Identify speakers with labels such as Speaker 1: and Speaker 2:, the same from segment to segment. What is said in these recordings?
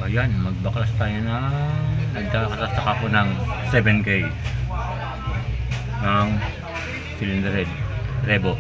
Speaker 1: Ayan, magbaklas tayo ng nagkakasasaka ako ng 7K ng cylinder head Revo.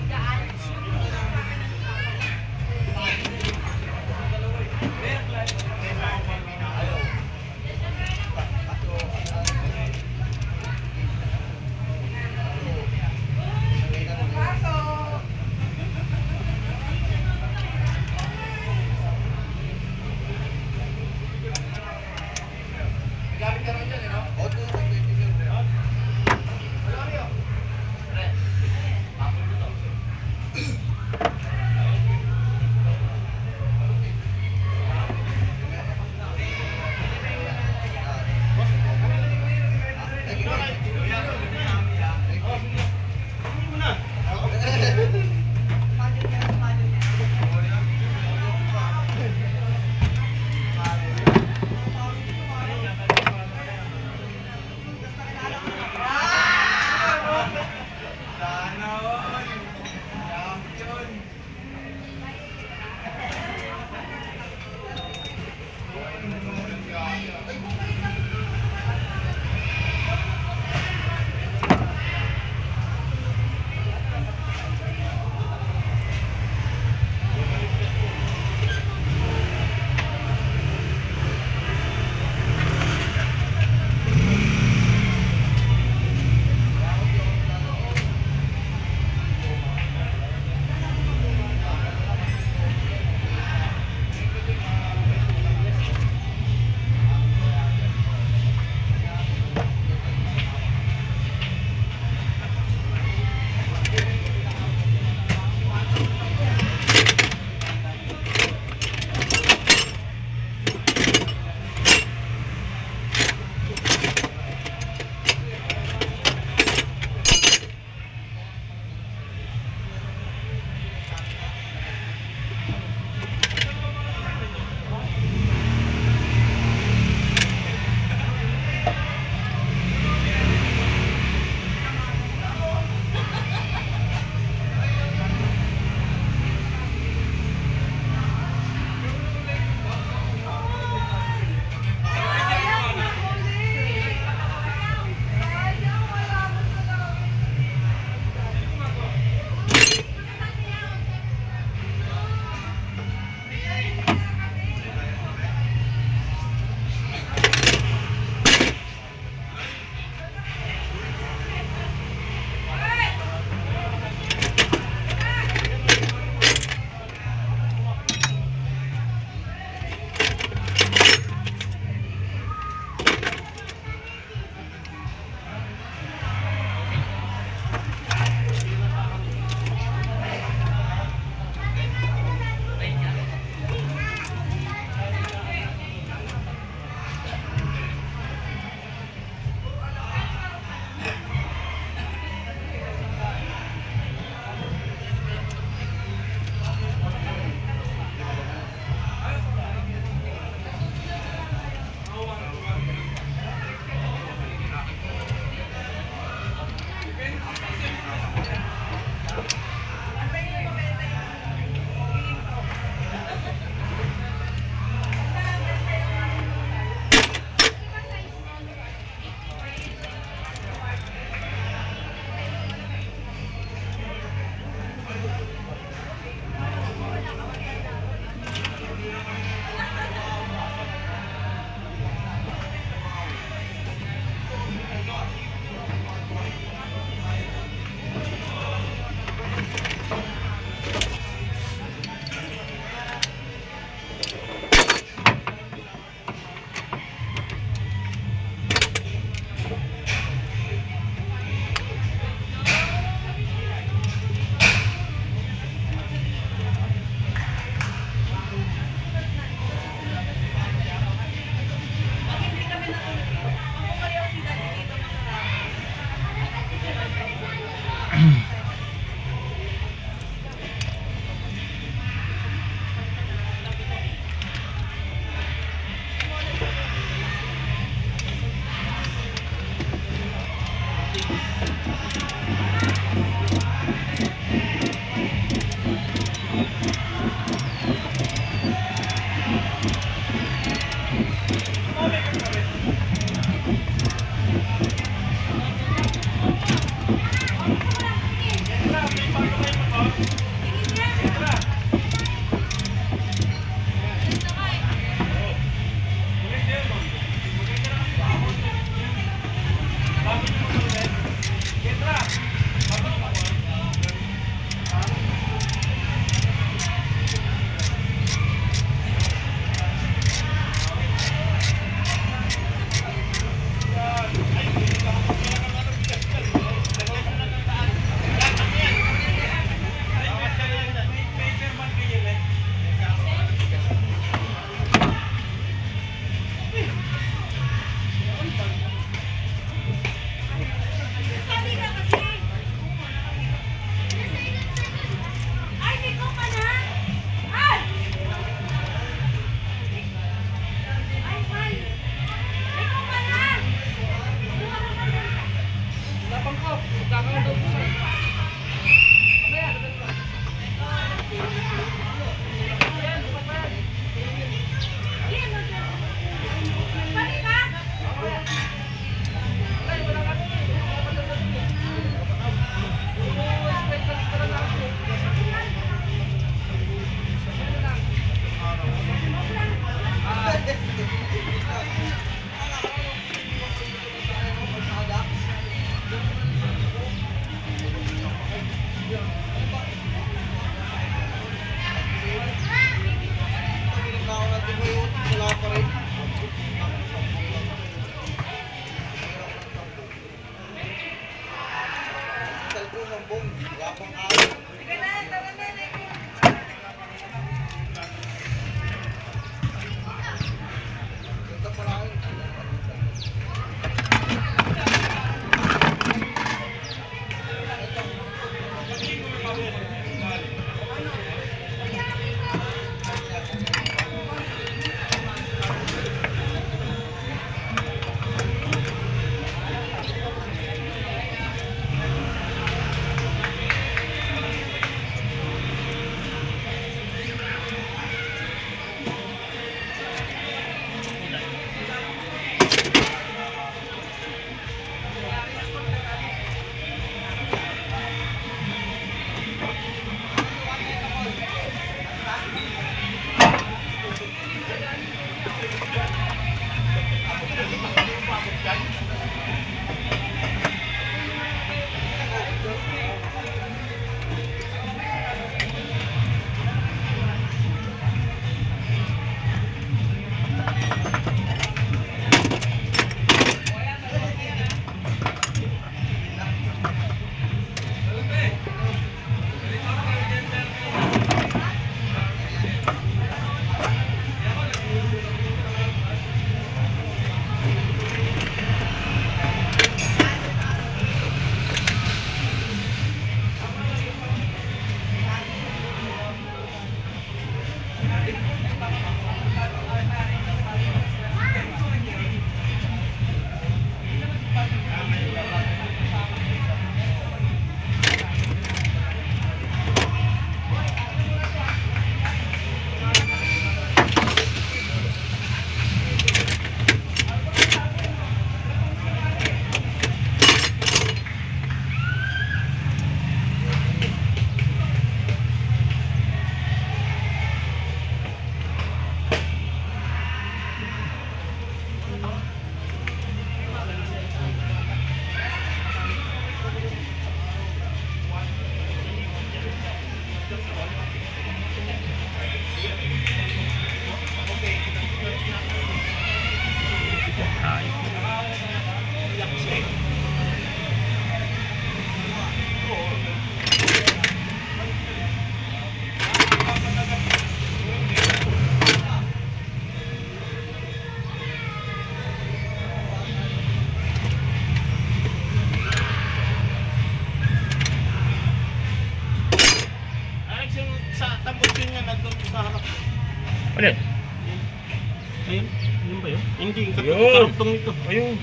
Speaker 2: Ayun. Yun ba yun? Hindi.
Speaker 1: Ayun.
Speaker 2: Karugtong nito.
Speaker 1: Ayun.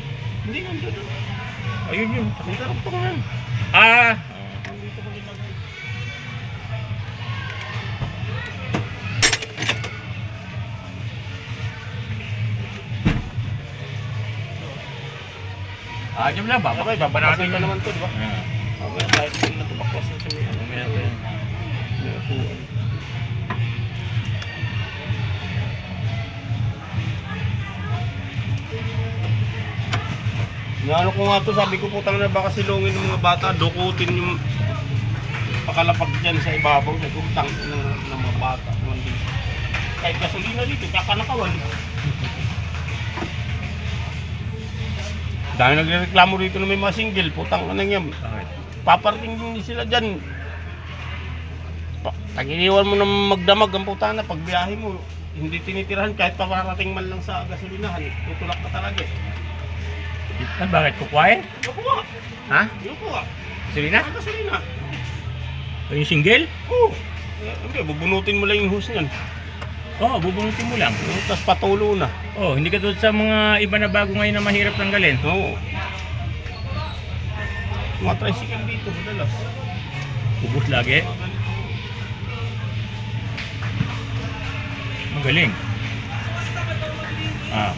Speaker 2: Hindi, nandun.
Speaker 1: Ayun yun.
Speaker 2: Yung karugtong yan.
Speaker 1: Ah!
Speaker 2: Nandito ko nilagay.
Speaker 1: Ah, dyan lang ba?
Speaker 2: Okay, babanatin ka naman to, di ba?
Speaker 1: Ah.
Speaker 2: Okay, kahit hindi na tumaklas na sa may ano.
Speaker 1: Mamaya pa yan.
Speaker 2: May upuan. Ano ko nga to, sabi ko putang na baka silungin ng mga bata, dukutin yung pakalapag dyan sa ibabaw, nagutang ng mga bata. Kahit gasolina dito, kakanakawan. Dahil nagreklamo dito na may mga single, putang na yan.
Speaker 1: Bakit?
Speaker 2: Paparating din sila dyan. Tag-iniwan mo na magdamag ang putana pag biyahe mo. Hindi tinitirahan kahit paparating man lang sa gasolinahan. Tutulak ka talaga eh.
Speaker 1: Ah, bakit? Kukuhain?
Speaker 2: Nakuha.
Speaker 1: Ha?
Speaker 2: Nakuha.
Speaker 1: Gasolina?
Speaker 2: Gasolina.
Speaker 1: O yung single?
Speaker 2: Oo. Hindi, bubunutin mo lang yung hose niyan.
Speaker 1: Oo, bubunutin mo lang.
Speaker 2: Tapos patulo na.
Speaker 1: Oh, hindi ka tulad sa mga iba na bago ngayon na mahirap tanggalin.
Speaker 2: Oo. Mga tricycle dito, madalas.
Speaker 1: Ubus lagi. Magaling. Ah.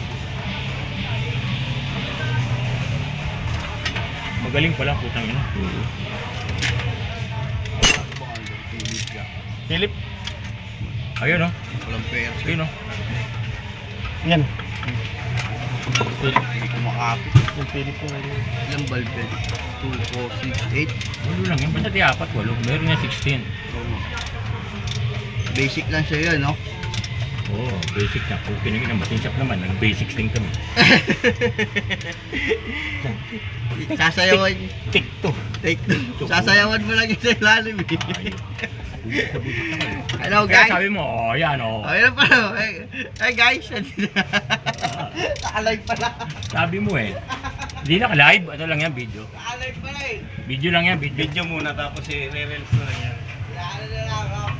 Speaker 1: Magaling pala, putang ina.
Speaker 2: Philip.
Speaker 1: Ayun oh.
Speaker 3: Walang pera.
Speaker 1: Ayun oh.
Speaker 2: Yan.
Speaker 3: Hindi ko makapit.
Speaker 2: Yung Philip ko ngayon.
Speaker 3: Ilang balbet? 2, 4, 6, 8.
Speaker 1: Walo lang yun. Basta di apat, walo. Meron nga 16.
Speaker 3: Basic lang siya yun, no?
Speaker 1: Oo, oh, basic na. Okay na yun. Batin shop naman. Nag-basics din kami.
Speaker 3: Sasayawan.
Speaker 2: Tik to.
Speaker 3: Take two. Sasayawan mo lang yung sa ilalim, eh.
Speaker 1: Busit na kayo.
Speaker 3: Hello,
Speaker 1: Kaya
Speaker 3: guys.
Speaker 1: sabi mo, oh, yan oh.
Speaker 3: Ayun pala. Hey, guys. Nakalive pala.
Speaker 1: Sabi mo eh. Hindi na live. Ano lang yan, video.
Speaker 3: Nakalive pala eh.
Speaker 1: Video lang yan, video.
Speaker 2: Video muna tapos i-reels na lang yan.
Speaker 3: Ano na lang, oh.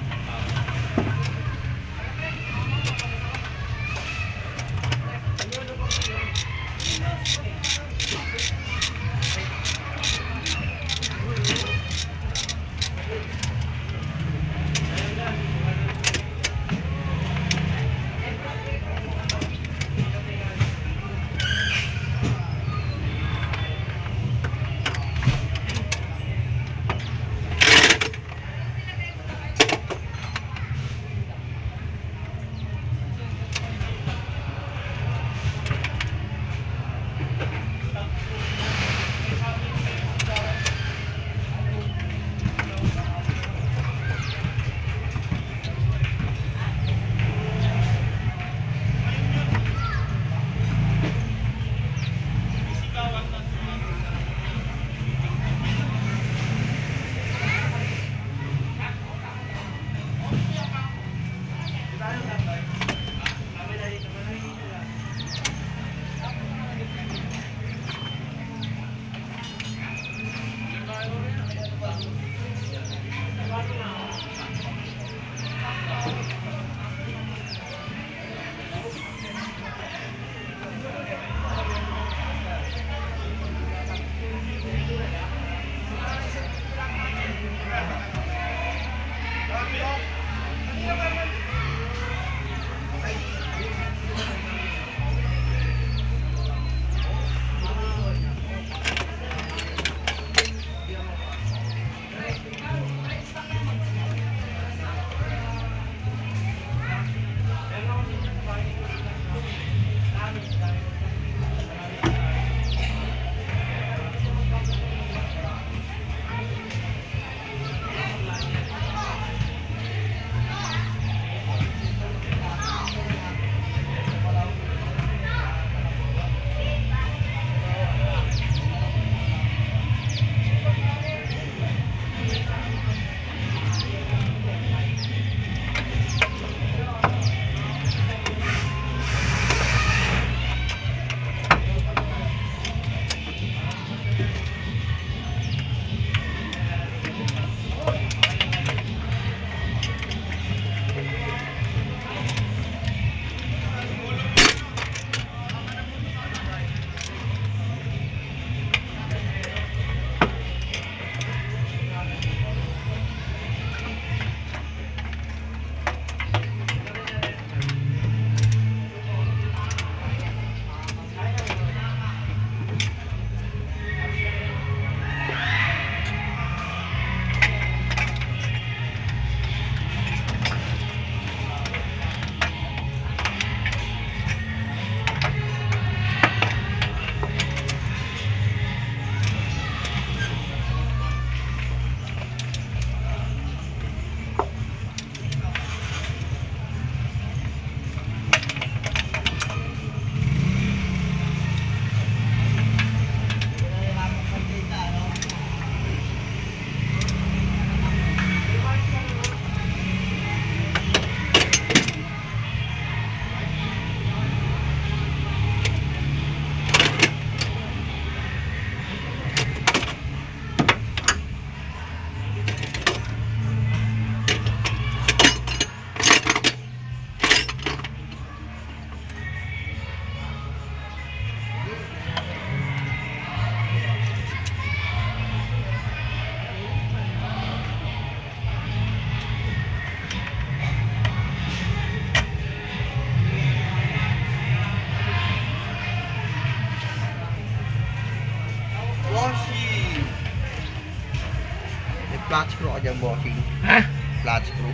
Speaker 3: flat screw ka dyan, bossing.
Speaker 1: Ha?
Speaker 3: Flat screw.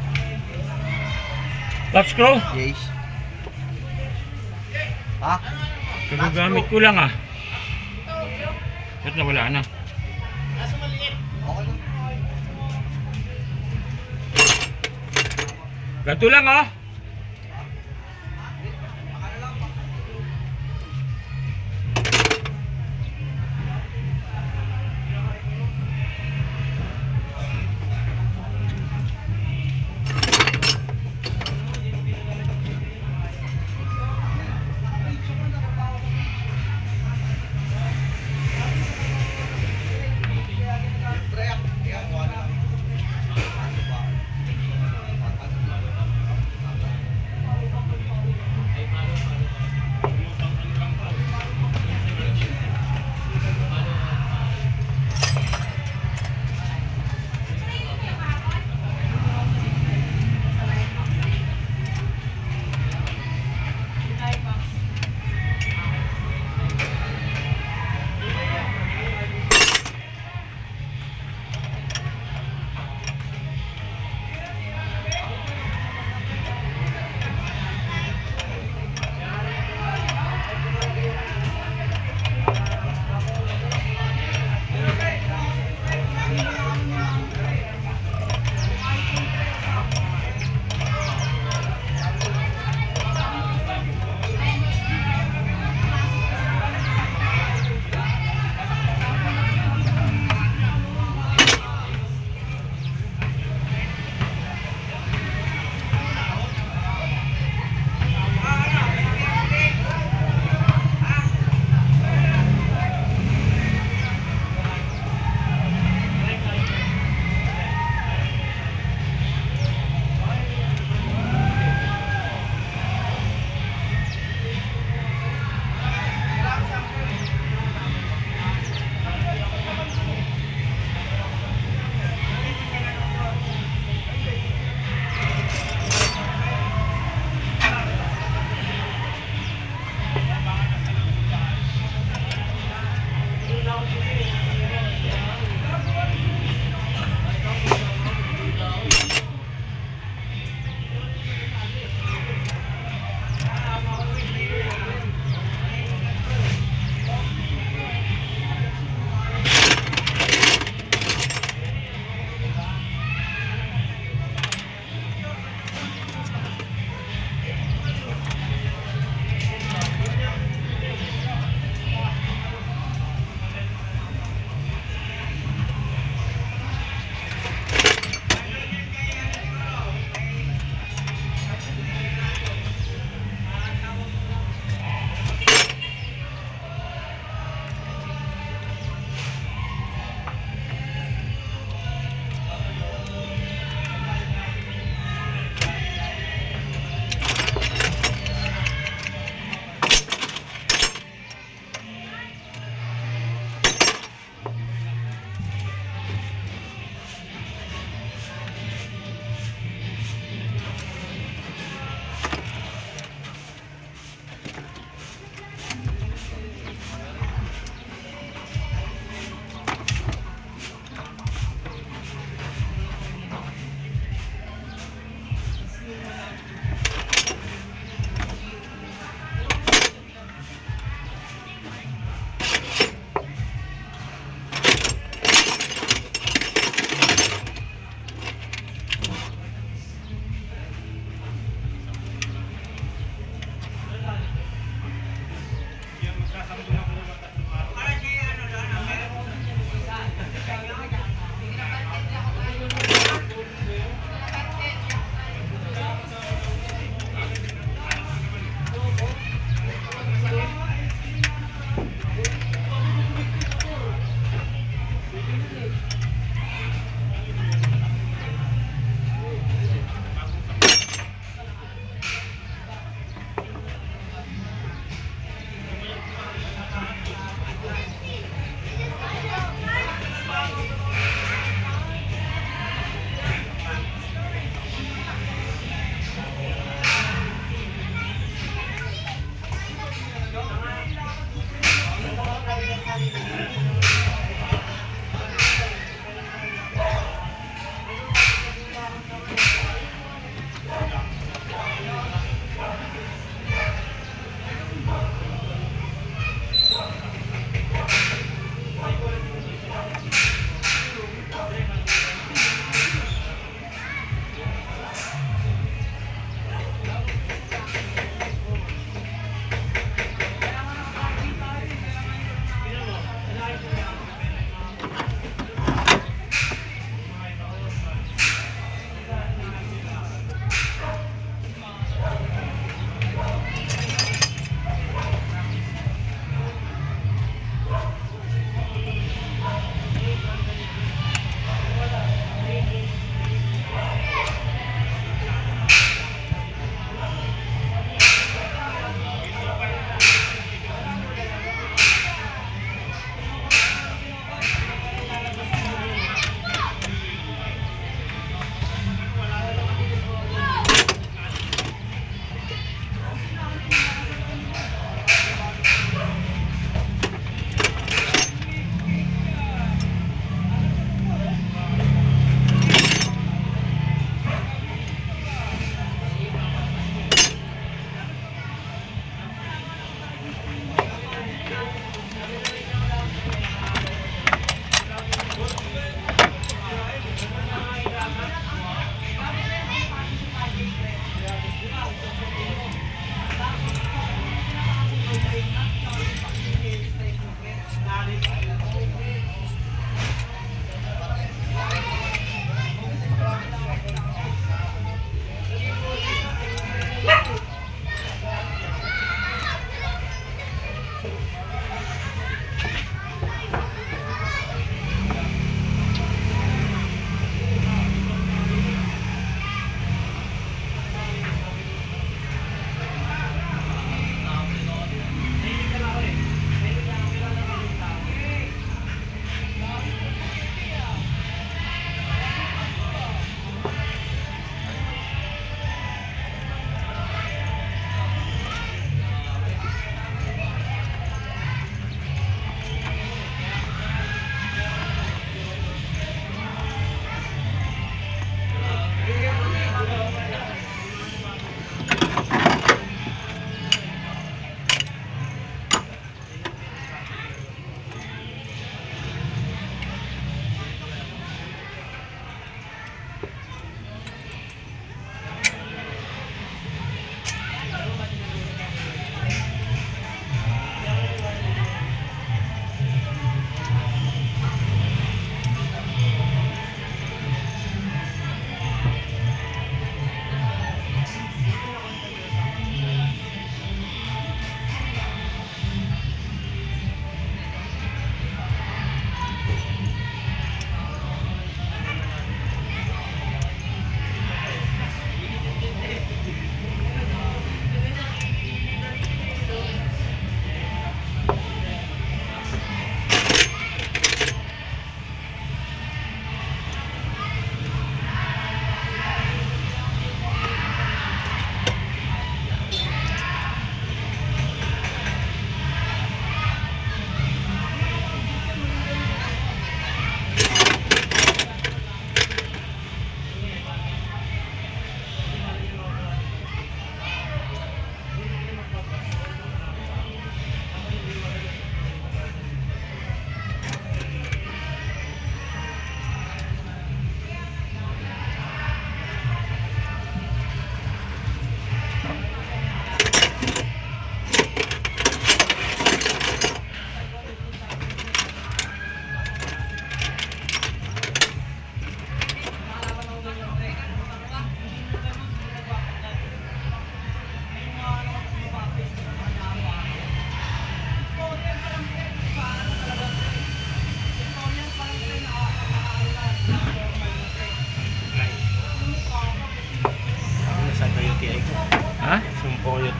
Speaker 1: Flat screw?
Speaker 3: Yes. Ha?
Speaker 1: Ginagamit ko lang ah. Ba't nawala na?
Speaker 3: Okay lang.
Speaker 1: Ganito lang ah.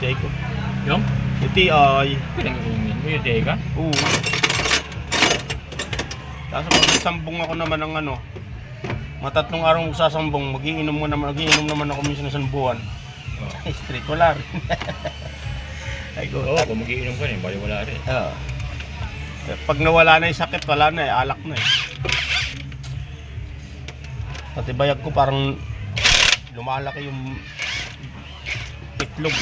Speaker 2: TI ko.
Speaker 1: Yung?
Speaker 2: Yung TI.
Speaker 1: Pinag-iumin mo yung teka?
Speaker 2: Oo. Tapos pag sambong ako naman ng ano, matatlong araw kong sasambong, magiinom naman ako minsan ng buwan.
Speaker 1: Oo.
Speaker 2: Straight, wala rin. Ay, go.
Speaker 1: Oo, kung mag-iinom ka rin, bali wala rin.
Speaker 2: Oo. Pag nawala na yung sakit, wala na eh, alak na eh. Pati bayag ko parang lumalaki yung itlog.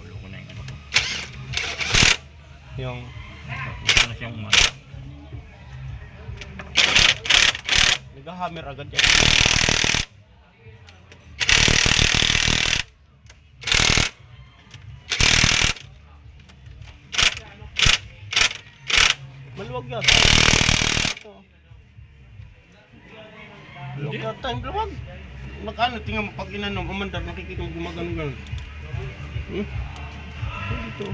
Speaker 1: Ulo ko na yung ano ko.
Speaker 2: Yung
Speaker 1: Gusto na siyang umasa.
Speaker 2: nag-hammer agad yan. Maluwag yata. Ito. Maluwag yata yung maluwag. Nakano, tingnan mo, pag inanom, umandar, nakikita mo gumagano-gano. Dito.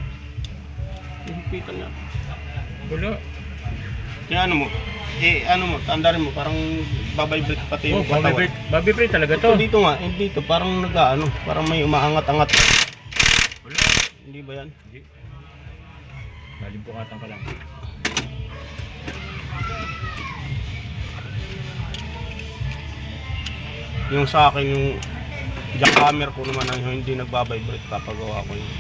Speaker 2: Hihipitan niya.
Speaker 1: Wala.
Speaker 2: Kaya ano mo, tandarin mo, parang babibrate pati
Speaker 1: Oh,
Speaker 2: yung katawan.
Speaker 1: babibrate talaga
Speaker 2: Ito
Speaker 1: to.
Speaker 2: dito nga, dito, parang parang may umaangat-angat.
Speaker 1: Wala.
Speaker 2: Hindi ba yan?
Speaker 1: Hindi. Nalimpukatan ka lang.
Speaker 2: Yung sa akin, yung jackhammer ko naman ang hindi nagbabibrate papagawa ko yun.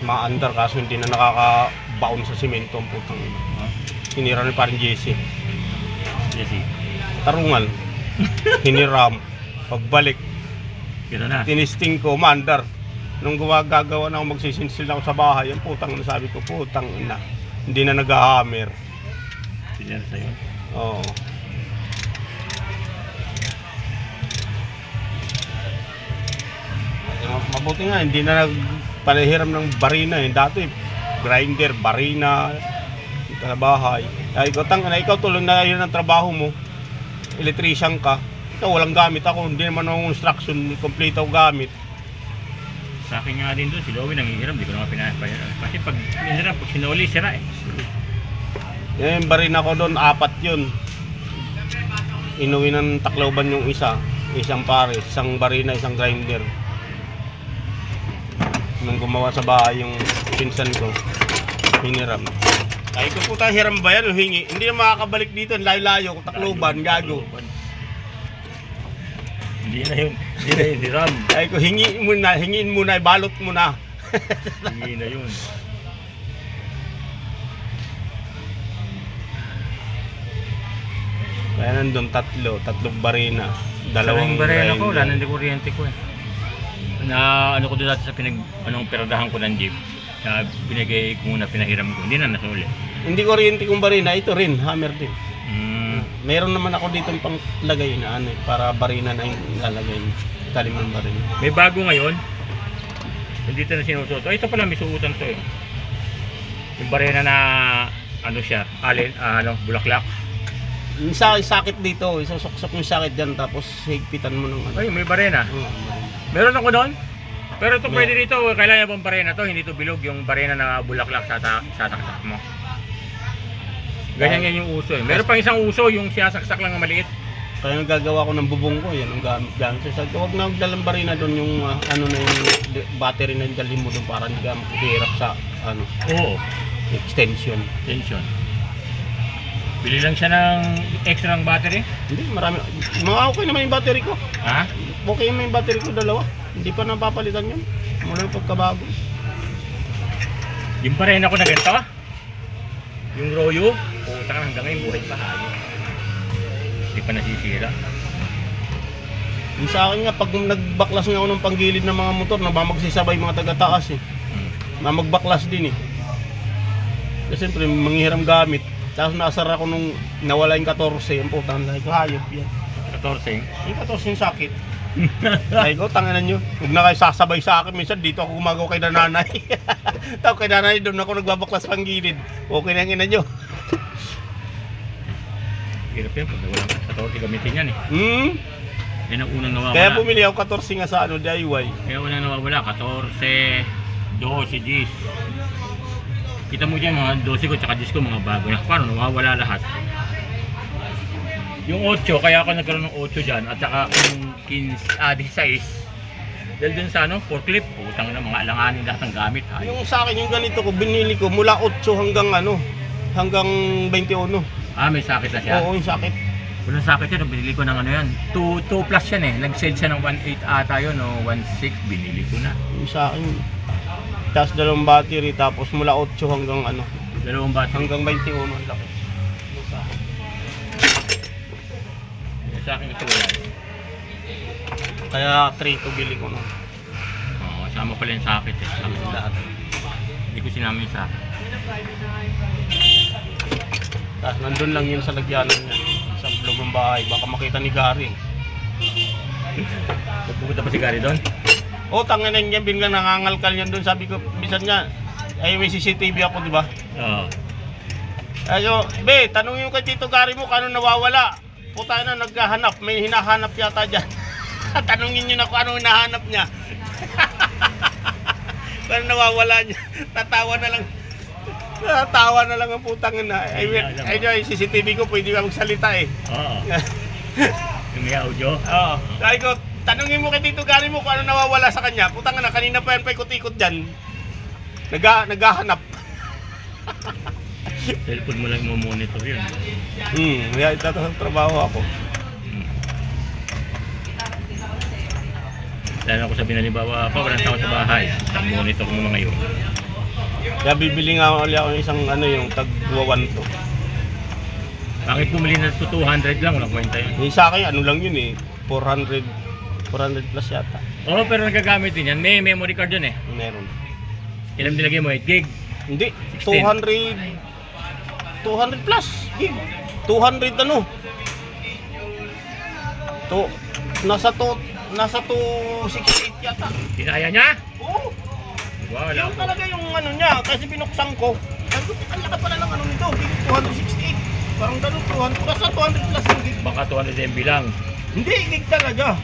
Speaker 2: Maandar kaso hindi na nakaka-bound sa simento ang putang ina.
Speaker 1: Ha?
Speaker 2: Hinira ni parang Jesse.
Speaker 1: Jesse.
Speaker 2: Tarungan. Hiniram. Pagbalik,
Speaker 1: Kito na.
Speaker 2: tinisting ko, maandar. Nung gagawa na ako, magsisinsil ako sa bahay, ang putang na sabi ko, putang ina. Hindi na nag-hammer.
Speaker 1: Sinyal sa'yo.
Speaker 2: Oo. Mabuti nga, hindi na nagpanahiram ng barina eh. Dati, grinder, barina, sa bahay. Ay, ikaw tuloy na yun ang trabaho mo. Electrician ka. Ikaw walang gamit ako, hindi naman ako instruction, complete ako gamit.
Speaker 1: Sa akin nga din doon, si Lowy nangihiram, di ko naman pinapahiram. Kasi pag hiniram, pag sinuli, sira eh.
Speaker 2: Yung barina ko doon, 4 yun. Inuwi ng Tacloban yung isang pares, isang barina, isang grinder. Nung gumawa sa bahay yung pinsan ko, hiniram. Ay, kung puta hiram ba yan o hingi? Hindi na makakabalik dito, layo-layo, Tacloban, gago.
Speaker 1: Hindi na yun. Hindi na yun, hiram.
Speaker 2: Ay, kung hingiin muna, balot mo na.
Speaker 1: Hindi na yun.
Speaker 2: Kaya nandun tatlong barina,
Speaker 1: Dalawang
Speaker 2: dalawang
Speaker 1: barena ko,
Speaker 2: grinder.
Speaker 1: wala nang di kuryente ko eh. Na ano ko doon dati sa peradahan ko ng jeep. Na binigay ko muna, pinahiram ko. Hindi na nasuli.
Speaker 2: Hindi kuryente kong barina, ito rin, hammer din.
Speaker 1: Mm.
Speaker 2: Meron naman ako dito pang lagay na ano, para barina na yung lalagay. Talim ng barina.
Speaker 1: May bago ngayon. Dito na sinusuot. Oh, ito pala may suotan to eh. Yung barena na ano siya, bulaklak.
Speaker 2: Yung sakit dito, isusuksok yung sakit dyan, tapos higpitan mo ng ano.
Speaker 1: Ay, may barena. Meron ako doon. Pero ito pwede dito, kailangan bang barena to, hindi to bilog yung barena na bulaklak sa saksak mo. Ganyan yan yung uso eh. Meron pang isang uso, yung siyasaksak lang na maliit.
Speaker 2: Kaya nagagawa ko ng bubong ko, yan ang gamit. So, huwag na magdalang barina doon yung ano na yung battery na yung dalhin mo doon para hindi ka maghihirap sa ano,
Speaker 1: Oo,
Speaker 2: extension.
Speaker 1: tension. Bili lang siya ng extra ng battery.
Speaker 2: Hindi, marami. Mga okay naman yung battery ko.
Speaker 1: Ha?
Speaker 2: Okay naman yung battery ko, dalawa. Hindi pa napapalitan yun. Mula yung pagkabago.
Speaker 1: Yung barena ko na ganito. Yung Royo, puta ka hanggang ngayon buhay pa tayo. Hindi pa nasisira.
Speaker 2: Yung sa akin nga, pag nagbaklas nga ako ng panggilid ng mga motor, magsisabay mga taga-taas eh. Magbaklas din eh. Kasi siyempre, manghiram gamit. Tapos nasar ako nung nawala yung 14, ang putang lahi ko, hayop yan.
Speaker 1: 14.
Speaker 2: Yung 14 yung sakit. Ay ko, tanganan nyo. Huwag na kayo sasabay sa akin. Minsan dito ako gumagawa kay nanay. Tapos kay nanay, doon ako nagbabaklas panggilid. Okay na yung ina nyo.
Speaker 1: Hirap yan pag walang 14 gamitin yan eh. Yan ang unang nawawala.
Speaker 2: Kaya bumili ako 14 nga sa ano, DIY.
Speaker 1: Kaya unang nawawala, 14, 12, 10. Kita mo dyan mga 12 ko tsaka 10 ko mga bago na. Paano nawawala lahat? Yung 8, kaya ako nagkaroon ng 8 dyan at saka yung 16, dahil dun sa ano, forklift, putang na mga alanganin lahat ng gamit.
Speaker 2: Yung sa akin, yung ganito ko, binili ko mula 8 hanggang ano, hanggang 21.
Speaker 1: Ah, may sakit na siya?
Speaker 2: Oo, yung sakit.
Speaker 1: Walang sakit yun, binili ko ng ano yan. 2 plus yan eh, nag-sell siya ng 1.8 ata yun o 1.6, binili ko na.
Speaker 2: Yung sa akin, tapos 2 battery, tapos mula 8 hanggang ano,
Speaker 1: 2 battery.
Speaker 2: hanggang 21 ang laki. Yung sa akin.
Speaker 1: Yung sa akin kasi wala.
Speaker 2: Kaya 3 to bili ko nun.
Speaker 1: Oo, kasama pala yung sakit eh. Kasama yung lahat. Hindi ko sinama yung sakit.
Speaker 2: Tapos nandun lang yun sa lagyanan niya, sa loob ng bahay. Baka makita ni Gary.
Speaker 1: Pupunta pa si Gary doon?
Speaker 2: O, tanga na niya, biglang nangangalkal yan doon. Sabi ko, bisan niya, ay may CCTV ako, di ba?
Speaker 1: Oo.
Speaker 2: Ayo, be, tanongin ko kay Tito Gary mo, kano nawawala? Puta na, naghahanap, may hinahanap yata dyan. Tanungin niyo na kung ano hinahanap niya. Kano nawawala niya, tatawa na lang. Tatawa na lang ang putang na. Ay, CCTV ko, pwede ka magsalita eh.
Speaker 1: Oo. Yung may audio?
Speaker 2: Oo. Sabi ko, tanungin mo kay Tito Gary mo kung ano nawawala sa kanya. Putang na, kanina pa yan pa ikot-ikot dyan. Naghahanap.
Speaker 1: Cellphone mo lang mo monitor yun.
Speaker 2: Kaya ito sa trabaho ako.
Speaker 1: Lalo ako sabi na halimbawa ako, walang tao sa bahay. Ang monitor mo mga yun.
Speaker 2: Kaya bibili nga ulit ako ng isang ano yung tag-1 to.
Speaker 1: Bakit bumili na ito 200 lang? Walang kwenta yun.
Speaker 2: Yung sa akin, ano lang yun eh. 400 plus yata.
Speaker 1: Oo, pero nagagamit din yan. May memory card yun eh.
Speaker 2: Meron.
Speaker 1: Ilang nilagay mo? 8 gig?
Speaker 2: Hindi.
Speaker 1: 16.
Speaker 2: 200 plus. Gig. 200 ano. Nasa 268 yata.
Speaker 1: Kinaya niya?
Speaker 2: Oo.
Speaker 1: Wala
Speaker 2: Yung
Speaker 1: ko.
Speaker 2: talaga yung ano niya. Kasi binuksan ko. Sabi ko, ang laka pala ng ano nito. Gig 268. Parang ganun 200. Nasa 200 plus yung gig.
Speaker 1: Baka 200 MB lang.
Speaker 2: Hindi, gig talaga.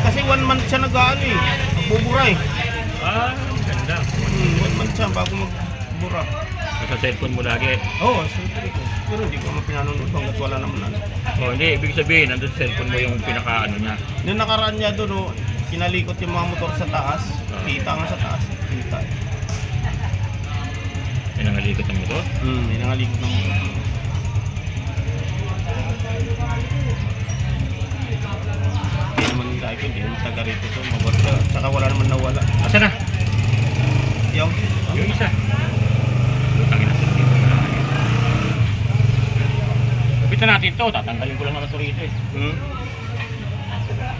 Speaker 2: Kasi 1 month siya nag-ano eh. Bubura eh.
Speaker 1: Ah, ganda.
Speaker 2: 1 month siya bago magbura.
Speaker 1: Sa cellphone mo lagi.
Speaker 2: Oo, siyempre ko. Pero hindi ko mapinanonood hanggat wala naman ano.
Speaker 1: Oh, hindi. Ibig sabihin, nandun sa cellphone mo yung pinaka-ano niya.
Speaker 2: Nung nakaraan niya doon, oh, kinalikot yung mga motor sa taas. Kita nga sa taas. Kita.
Speaker 1: May nangalikot ang motor.
Speaker 2: May nangalikot ng motor. Hindi naman yung dahil ko, hindi naman taga rito to. Mabarga. Saka wala naman nawala.
Speaker 1: Asa na?
Speaker 2: Yung,
Speaker 1: Yung isa. Utangin natin dito. Kapitan natin to. Tatanggalin ko lang naman ito rito eh.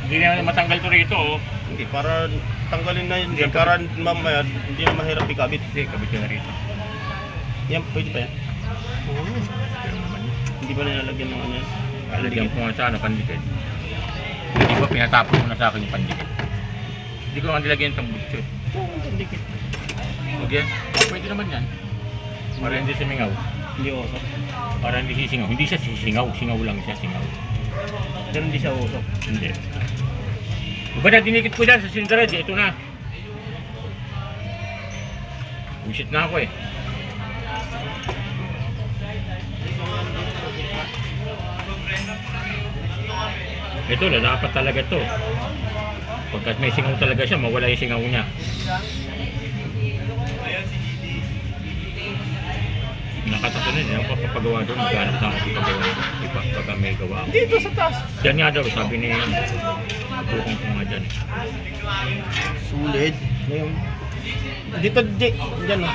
Speaker 1: Hindi na matanggal to rito oh.
Speaker 2: Hindi, para tanggalin na yun. Hindi, para mamaya, hindi na mahirap ikabit.
Speaker 1: Hindi, kabit ko na rito.
Speaker 2: Yan, pwede pa yan.
Speaker 1: Pero naman yun.
Speaker 2: Hindi ba nilalagyan ng ano yan?
Speaker 1: Lalagyan ko nga sa ano, pandikit. Hindi ba pinatapon mo na sa akin yung pandikit? Hindi ko nga nilagyan itong butso.
Speaker 2: Oo, dikit.
Speaker 1: Huwag yan. Pwede naman yan. Para hindi simingaw.
Speaker 2: Hindi usok.
Speaker 1: Para hindi sisingaw. Hindi siya sisingaw. Singaw lang siya, singaw.
Speaker 2: Pero hindi siya usok.
Speaker 1: Hindi. Iba na dinikit ko dyan sa Sindared. Ito na. Bullshit na ako eh. Ito, lalapat talaga to. Pagkat may singaw talaga siya, mawala yung singaw niya. Nakatato na niya, papagawa doon, maghanap na ako papagawa doon. Iba, pagka may gawa ako.
Speaker 2: Dito sa taas.
Speaker 1: Diyan nga daw, sabi ni Bukong ko nga dyan.
Speaker 3: Sulit.
Speaker 2: Ngayon. Dito, dyan o.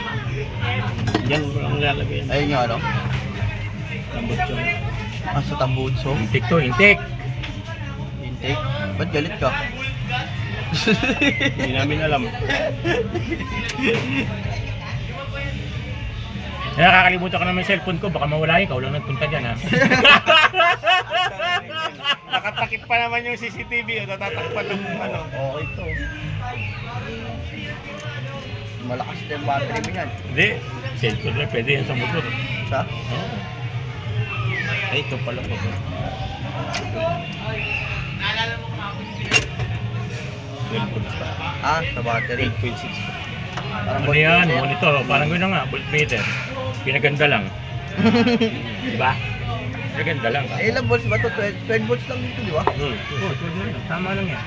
Speaker 2: Dyan ang lalagay.
Speaker 3: Ayun nga, ano?
Speaker 2: Tambot yun.
Speaker 3: Sa tambutso.
Speaker 1: Intik to, intik!
Speaker 3: Intake. Ba't galit ka?
Speaker 2: Hindi namin alam.
Speaker 1: Kaya nakakalimutan ko naman yung cellphone ko, baka mawala yun, ikaw lang nagpunta dyan ha.
Speaker 2: Nakatakip pa naman yung CCTV o natatakpan ng ano.
Speaker 3: Okay to. Malakas na yung battery mo yan.
Speaker 1: Hindi, cellphone na, pwede yan sa motor.
Speaker 3: Sa?
Speaker 1: Oo.
Speaker 2: Ay, ito pala po.
Speaker 3: Sa battery.
Speaker 2: 12.6 po.
Speaker 3: Parang
Speaker 1: Ano yan,
Speaker 3: voltmeter.
Speaker 1: monitor, parang gano'n nga, voltmeter. Pinaganda lang. Diba? Pinaganda lang.
Speaker 3: Eh, ilang volts ba ito? 12 volts lang dito, di ba?
Speaker 1: Oo, pwede rin. Tama lang yan.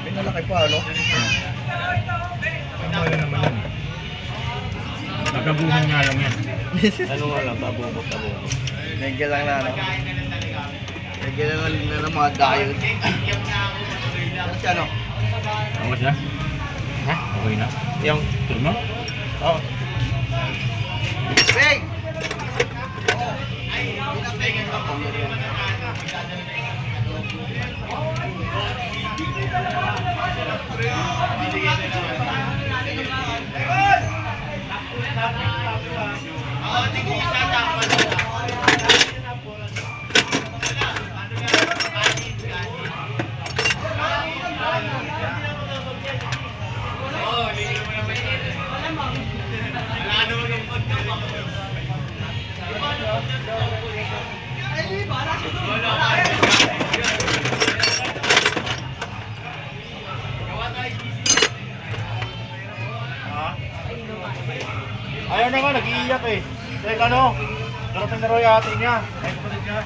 Speaker 3: Pinalaki pa, ano?
Speaker 1: Tama lang naman yan. Nagabuhan nga lang yan.
Speaker 2: Ano nga lang, babubot.
Speaker 3: Medyo lang na, ano? Medyo lang na mga diode. Ano siya, ano?
Speaker 1: Angas na? Ha? Okay na?
Speaker 2: Yung,
Speaker 1: Tur mo?
Speaker 2: oh,
Speaker 3: Big!
Speaker 2: ayaw na nga, nag-iiyak eh. Dahil ano, darating na raw yung ate niya. Ay, kapatid niya.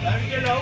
Speaker 2: Dami galaw.